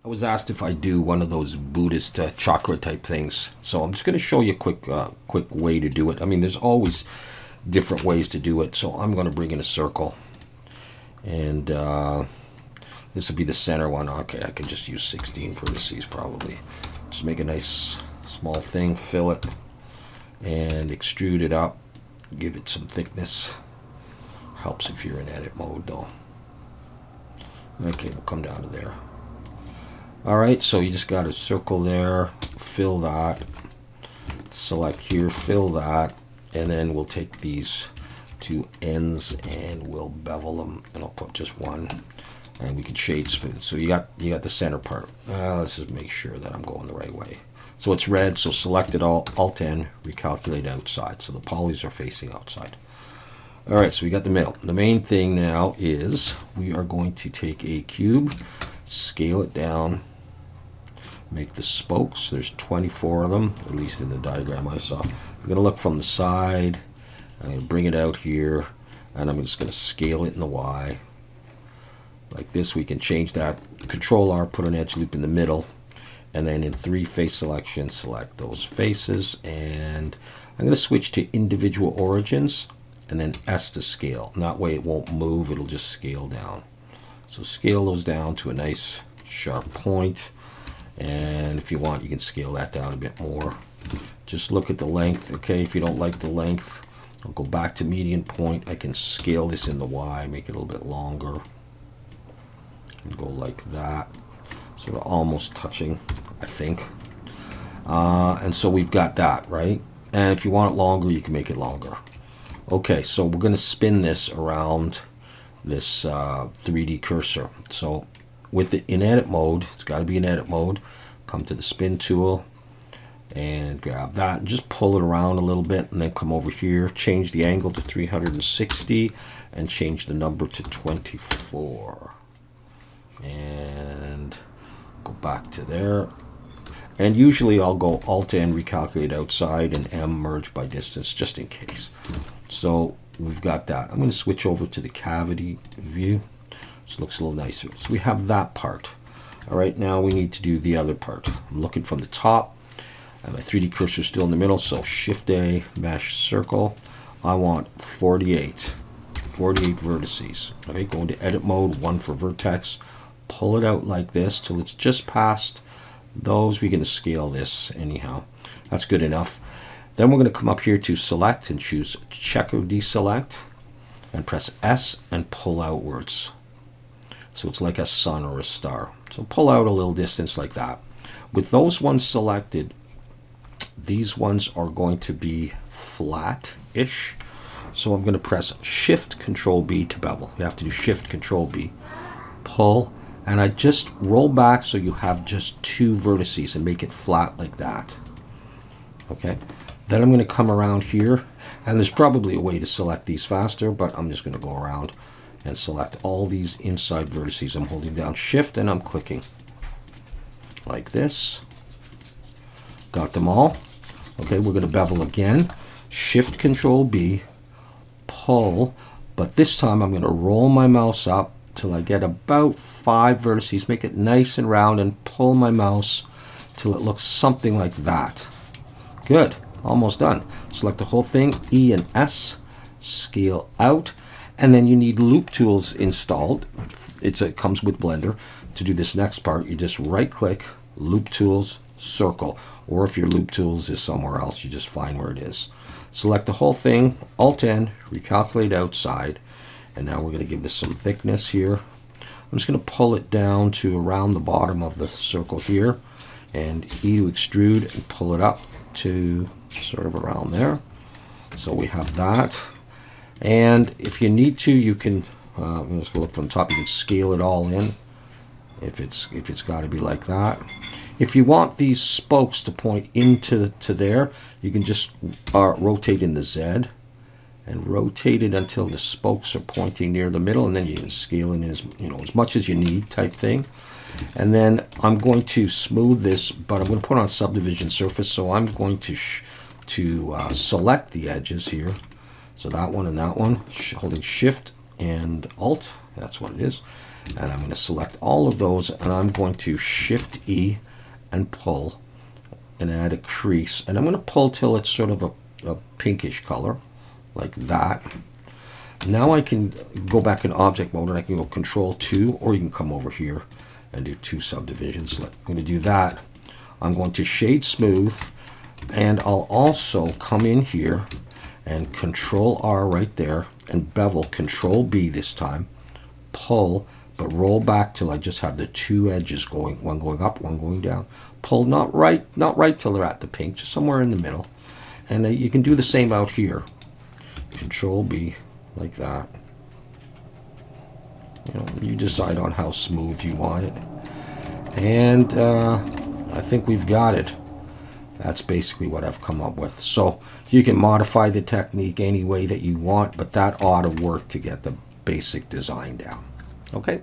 I was asked if I do one of those Buddhist chakra type things, so I'm just going to show you a quick way to do it. I mean, there's always different ways to do it, so I'm going to bring in a circle, and this will be the center one. Okay, I can just use 16 vertices probably. Just make a nice small thing, fill it, and extrude it up. Give it some thickness. Helps if you're in edit mode, though. Okay, we'll come down to there. Alright, so you just got a circle there, fill that, select here, fill that, and then we'll take these two ends and we'll bevel them, and I'll put just one, and we can shade smooth. So you got the center part. Let's just make sure that I'm going the right way. So it's red, so select it all, Alt-N, recalculate outside. So the polys are facing outside. Alright, so we got the middle. The main thing now is we are going to take a cube, scale it down, make the spokes. There's 24 of them, at least in the diagram I saw. I'm going to look from the side. I'm going to bring it out here, and I'm just going to scale it in the Y. Like this, we can change that. Control R, put an edge loop in the middle, and then in 3 face selection, select those faces, and I'm going to switch to individual origins, and then S to scale. And that way it won't move, it'll just scale down. So scale those down to a nice sharp point. And if you want, you can scale that down a bit more. Just look at the length. Okay, if you don't like the length, I'll go back to median point. I can scale this in the Y, make it a little bit longer, and go like that, sort of almost touching, I think. And so we've got that, right? And if you want it longer, you can make it longer. Okay, so we're going to spin this around this 3D cursor. So with it in edit mode, it's got to be in edit mode. Come to the spin tool and grab that and just pull it around a little bit, and then come over here, change the angle to 360 and change the number to 24, and go back to there. And usually I'll go Alt-N, recalculate outside, and M, merge by distance, just in case. So we've got that. I'm going to switch over to the cavity view. This looks a little nicer. So we have that part. All right, now we need to do the other part. I'm looking from the top. My 3D cursor is still in the middle, so Shift-A, mesh circle. I want 48 vertices. Okay, go into edit mode, 1 for vertex. Pull it out like this till it's just past those. We're going to scale this anyhow. That's good enough. Then we're going to come up here to select and choose check or deselect, and press S and pull outwards. So it's like a sun or a star. So pull out a little distance like that. With those ones selected, these ones are going to be flat-ish. So I'm going to press Shift Control B to bevel. You have to do Shift Control B. Pull, and I just roll back so you have just 2 vertices and make it flat like that. Okay. Then I'm going to come around here, and there's probably a way to select these faster, but I'm just going to go around and select all these inside vertices. I'm holding down Shift and I'm clicking like this. Got them all. Okay, we're going to bevel again. Shift Control B, pull, but this time I'm going to roll my mouse up till I get about 5 vertices, make it nice and round, and pull my mouse till it looks something like that. Good, almost done. Select the whole thing, E and S, scale out. And then you need loop tools installed. It comes with Blender. To do this next part, you just right click, loop tools, circle. Or if your loop tools is somewhere else, you just find where it is. Select the whole thing, Alt-N, recalculate outside. And now we're going to give this some thickness here. I'm just going to pull it down to around the bottom of the circle here. And E to extrude and pull it up to sort of around there. So we have that. And if you need to, you can, I'm just going to look from the top, you can scale it all in if it's got to be like that. If you want these spokes to point into there, you can just rotate in the Z and rotate it until the spokes are pointing near the middle, and then you can scale in as much as you need type thing. And then I'm going to smooth this, but I'm going to put on subdivision surface, so I'm going to select the edges here. So that one and that one, holding Shift and Alt, that's what it is. And I'm going to select all of those, and I'm going to Shift E and pull and add a crease. And I'm going to pull till it's sort of a pinkish color, like that. Now I can go back in object mode and I can go Control 2, or you can come over here and do 2 subdivisions. I'm going to do that. I'm going to shade smooth, and I'll also come in here and Control R right there and bevel, Control B this time, pull, but roll back till I just have the 2 edges going, one going up, one going down. Pull not right till they're at the pink, just somewhere in the middle. And you can do the same out here. Control B, like that. You decide on how smooth you want it. And I think we've got it. That's basically what I've come up with. So you can modify the technique any way that you want, but that ought to work to get the basic design down. Okay?